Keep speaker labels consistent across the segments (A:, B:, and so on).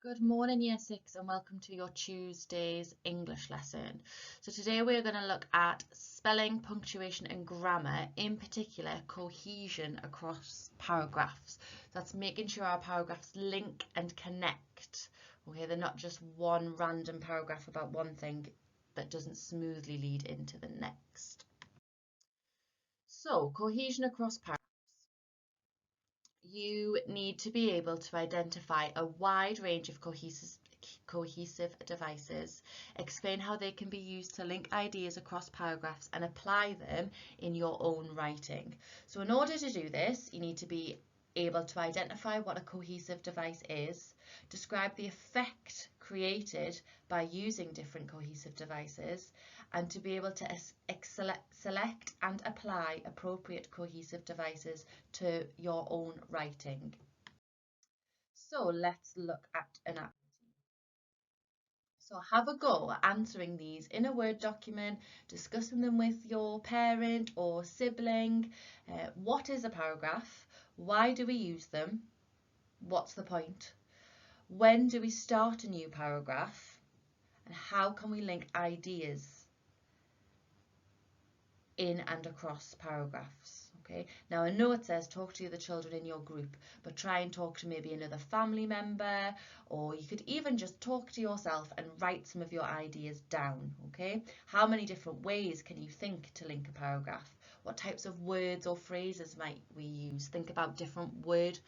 A: Good morning, Year 6, and welcome to your Tuesday's English lesson. So today we're going to look at spelling, punctuation and grammar, in particular cohesion across paragraphs. That's making sure our paragraphs link and connect. Okay, they're not just one random paragraph about one thing that doesn't smoothly lead into the next. So, cohesion across paragraphs. You need to be able to identify a wide range of cohesive devices, explain how they can be used to link ideas across paragraphs and apply them in your own writing. So in order to do this, you need to be able to identify what a cohesive device is, describe the effect created by using different cohesive devices, and to be able to select and apply appropriate cohesive devices to your own writing. So let's look at an activity. So have a go at answering these in a Word document, discussing them with your parent or sibling. What is a paragraph? Why do we use them? What's the point? When do we start a new paragraph? And how can we link ideas in and across paragraphs? Okay, now I know it says talk to the other children in your group, but try and talk to maybe another family member, or you could even just talk to yourself and write some of your ideas down. Okay, how many different ways can you think to link a paragraph? What types of words or phrases might we use? Think about different word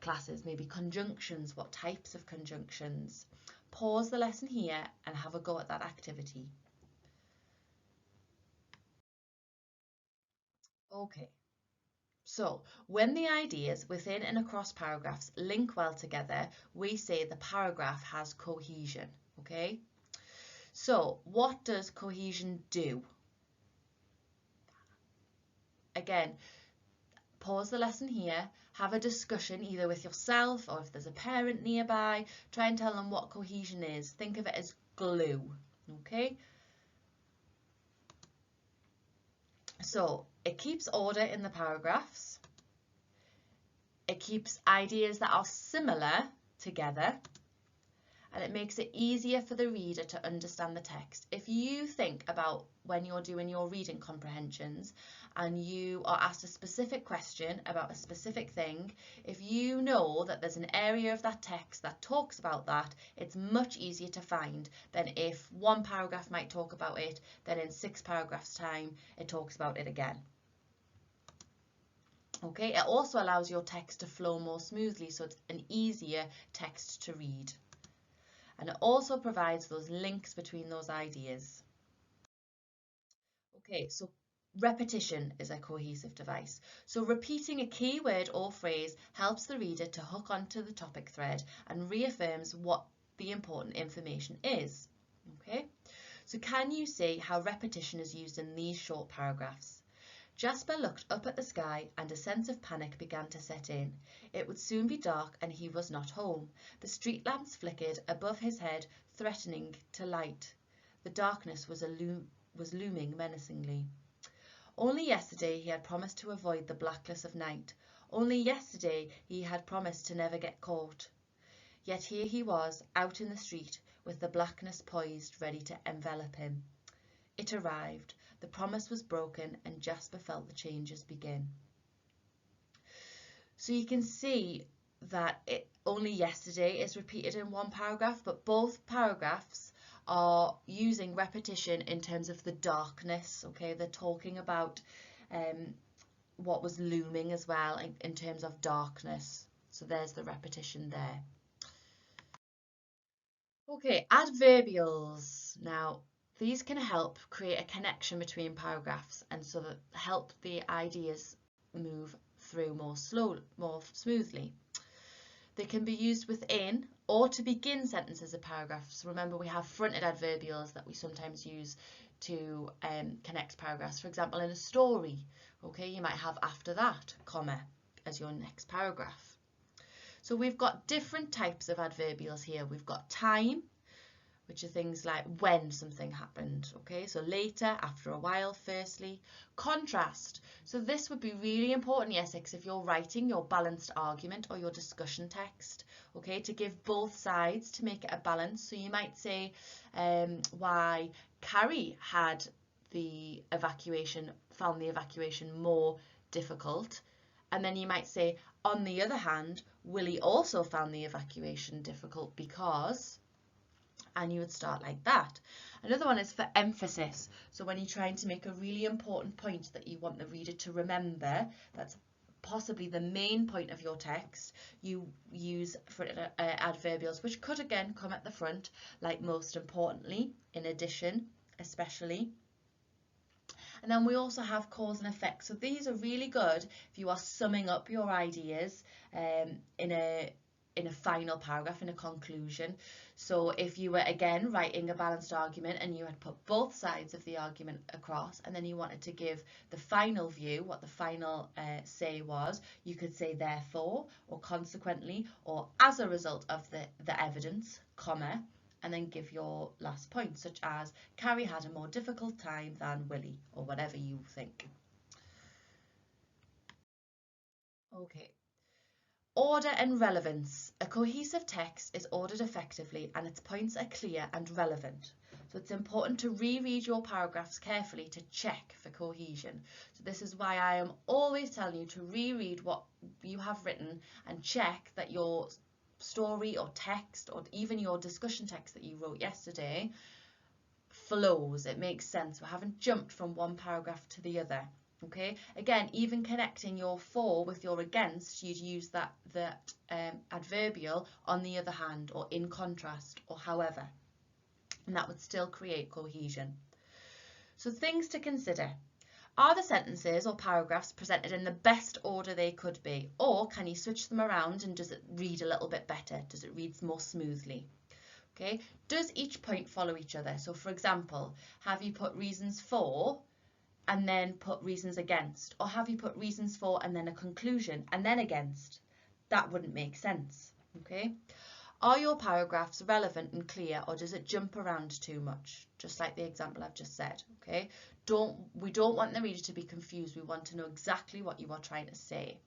A: classes, maybe conjunctions. What types of conjunctions? Pause the lesson here and have a go at that activity. Okay, so when the ideas within and across paragraphs link well together, we say the paragraph has cohesion. Okay, so what does cohesion do? Again, pause the lesson here, have a discussion either with yourself or if there's a parent nearby, try and tell them what cohesion is. Think of it as glue. Okay, so it keeps order in the paragraphs. It keeps ideas that are similar together, and it makes it easier for the reader to understand the text. If you think about when you're doing your reading comprehensions and you are asked a specific question about a specific thing, if you know that there's an area of that text that talks about that, it's much easier to find than if one paragraph might talk about it, then in 6 paragraphs time it talks about it again. Okay, it also allows your text to flow more smoothly, so it's an easier text to read. And it also provides those links between those ideas. Okay, so repetition is a cohesive device. So repeating a key word or phrase helps the reader to hook onto the topic thread and reaffirms what the important information is. Okay, so can you see how repetition is used in these short paragraphs? Jasper looked up at the sky and a sense of panic began to set in. It would soon be dark and he was not home. The street lamps flickered above his head, threatening to light. The darkness was looming menacingly. Only yesterday he had promised to avoid the blackness of night. Only yesterday he had promised to never get caught. Yet here he was, out in the street, with the blackness poised, ready to envelop him. It arrived. The promise was broken and Jasper felt the changes begin. So you can see that only yesterday is repeated in one paragraph, but both paragraphs are using repetition in terms of the darkness. Okay, they're talking about what was looming as well in terms of darkness. So there's the repetition there. Okay, adverbials. Now, these can help create a connection between paragraphs and so that help the ideas move through more smoothly. They can be used within or to begin sentences or paragraphs. Remember, we have fronted adverbials that we sometimes use to connect paragraphs. For example, in a story, okay, you might have after that, comma, as your next paragraph. So we've got different types of adverbials here. We've got time, which are things like when something happened, okay? So later, after a while, firstly. Contrast. So this would be really important, Year 6, if you're writing your balanced argument or your discussion text, okay, to give both sides to make it a balance. So you might say why Carrie had found the evacuation more difficult. And then you might say, on the other hand, Willie also found the evacuation difficult because, and you would start like that. Another one is for emphasis. So when you're trying to make a really important point that you want the reader to remember, that's possibly the main point of your text, you use for adverbials, which could again come at the front, like most importantly, in addition, especially. And then we also have cause and effect. So these are really good if you are summing up your ideas in a final paragraph, in a conclusion. So if you were again writing a balanced argument and you had put both sides of the argument across, and then you wanted to give the final view, what the final say was, you could say therefore, or consequently, or as a result of the evidence, comma, and then give your last point, such as Carrie had a more difficult time than Willie, or whatever you think. Okay. Order and relevance. A cohesive text is ordered effectively and its points are clear and relevant. So it's important to reread your paragraphs carefully to check for cohesion. So this is why I am always telling you to reread what you have written and check that your story or text, or even your discussion text that you wrote yesterday, flows. It makes sense. We haven't jumped from one paragraph to the other. Okay, again, even connecting your for with your against, you'd use that adverbial on the other hand, or in contrast, or however, and that would still create cohesion. So things to consider. Are the sentences or paragraphs presented in the best order they could be, or can you switch them around and does it read a little bit better? Does it read more smoothly? Okay, does each point follow each other? So for example, have you put reasons for and then put reasons against, or have you put reasons for and then a conclusion and then against? That wouldn't make sense. Okay, are your paragraphs relevant and clear, or does it jump around too much, just like the example I've just said? Okay, we don't want the reader to be confused. We want to know exactly what you are trying to say.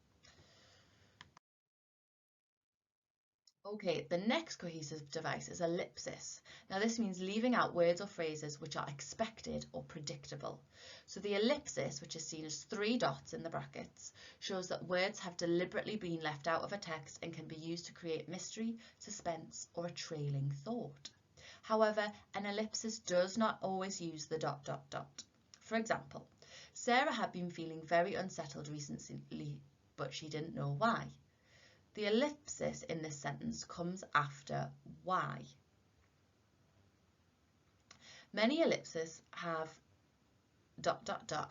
A: Okay, the next cohesive device is ellipsis. Now this means leaving out words or phrases which are expected or predictable. So the ellipsis, which is seen as 3 dots in the brackets, shows that words have deliberately been left out of a text and can be used to create mystery, suspense, or a trailing thought. However, an ellipsis does not always use the ... For example, Sarah had been feeling very unsettled recently, but she didn't know why. The ellipsis in this sentence comes after why. Many ellipses have ...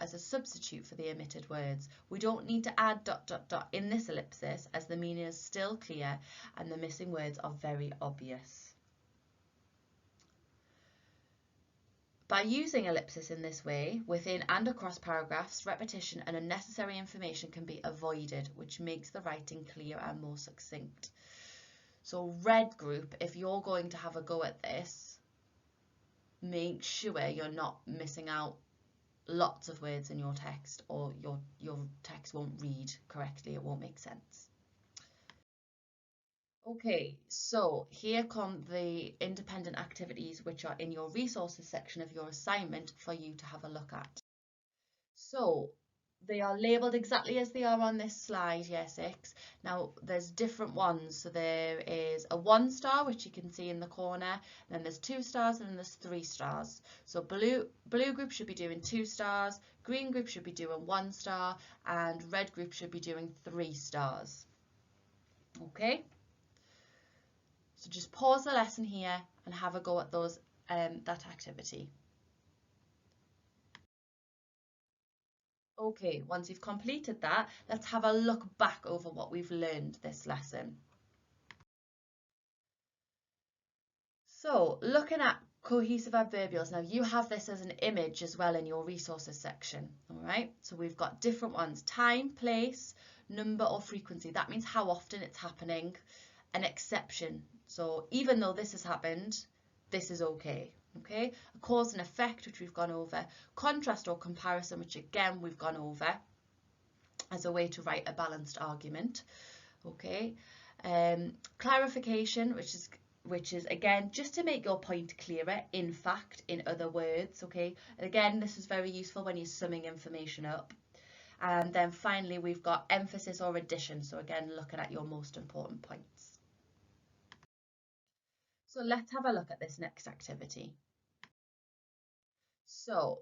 A: as a substitute for the omitted words. We don't need to add ... in this ellipsis, as the meaning is still clear and the missing words are very obvious. By using ellipsis in this way, within and across paragraphs, repetition and unnecessary information can be avoided, which makes the writing clear and more succinct. So red group, if you're going to have a go at this, make sure you're not missing out lots of words in your text, or your text won't read correctly, it won't make sense. Okay, so here come the independent activities which are in your resources section of your assignment for you to have a look at. So they are labelled exactly as they are on this slide, year 6. Now there's different ones. So there is a 1 star, which you can see in the corner, then there's 2 stars, and then there's 3 stars. So blue group should be doing 2 stars, green group should be doing 1 star, and red group should be doing 3 stars. Okay? So just pause the lesson here and have a go at those that activity. Okay, once you've completed that, let's have a look back over what we've learned this lesson. So looking at cohesive adverbials, now you have this as an image as well in your resources section. All right, so we've got different ones: time, place, number, or frequency. That means how often it's happening. An exception. So even though this has happened, this is okay. Okay, a cause and effect, which we've gone over. Contrast or comparison, which again we've gone over as a way to write a balanced argument. Okay, Clarification, which is again just to make your point clearer, in fact, in other words, okay? Again, this is very useful when you're summing information up. And then finally, we've got emphasis or addition. So again, looking at your most important points. So let's have a look at this next activity. So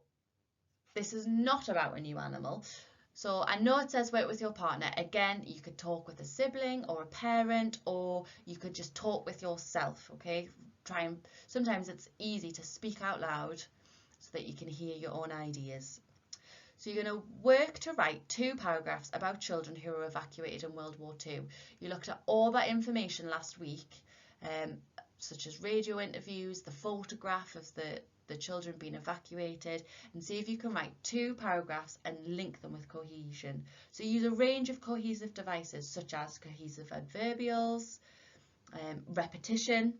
A: this is not about a new animal. So I know it says work with your partner. Again, you could talk with a sibling or a parent, or you could just talk with yourself, okay? Sometimes it's easy to speak out loud so that you can hear your own ideas. So you're going to work to write 2 paragraphs about children who were evacuated in World War II. You looked at all that information last week, such as radio interviews, the photograph of the children being evacuated, and see if you can write 2 paragraphs and link them with cohesion. So use a range of cohesive devices such as cohesive adverbials, repetition.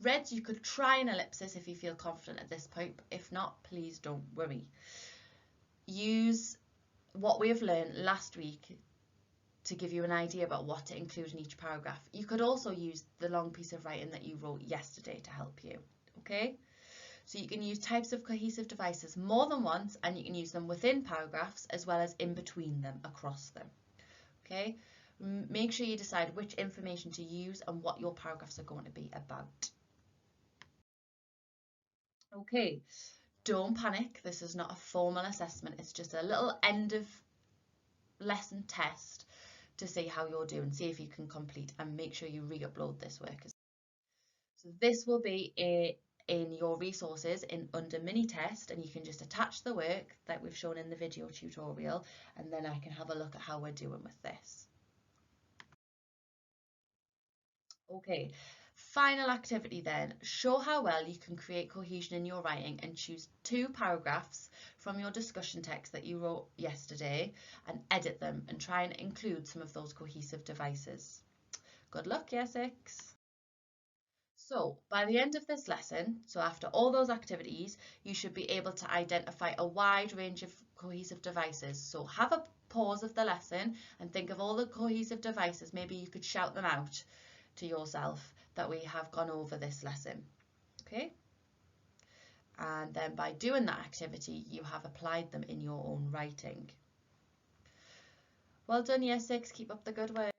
A: Reds, you could try an ellipsis if you feel confident at this point, but if not, please don't worry. Use what we have learned last week to give you an idea about what to include in each paragraph. You could also use the long piece of writing that you wrote yesterday to help you, okay? So you can use types of cohesive devices more than once, and you can use them within paragraphs as well as in between them, across them, okay? Make sure you decide which information to use and what your paragraphs are going to be about. Okay, don't panic. This is not a formal assessment. It's just a little end of lesson test to see how you're doing, see if you can complete, and make sure you re-upload this work. So this will be in your resources under mini test, and you can just attach the work that we've shown in the video tutorial, and then I can have a look at how we're doing with this. Okay, final activity then. Show how well you can create cohesion in your writing and choose 2 paragraphs from your discussion text that you wrote yesterday and edit them and try and include some of those cohesive devices. Good luck, Year 6. So by the end of this lesson, so after all those activities, you should be able to identify a wide range of cohesive devices. So have a pause of the lesson and think of all the cohesive devices. Maybe you could shout them out to yourself that we have gone over this lesson, okay? And then by doing that activity, you have applied them in your own writing. Well done, Year 6, keep up the good work.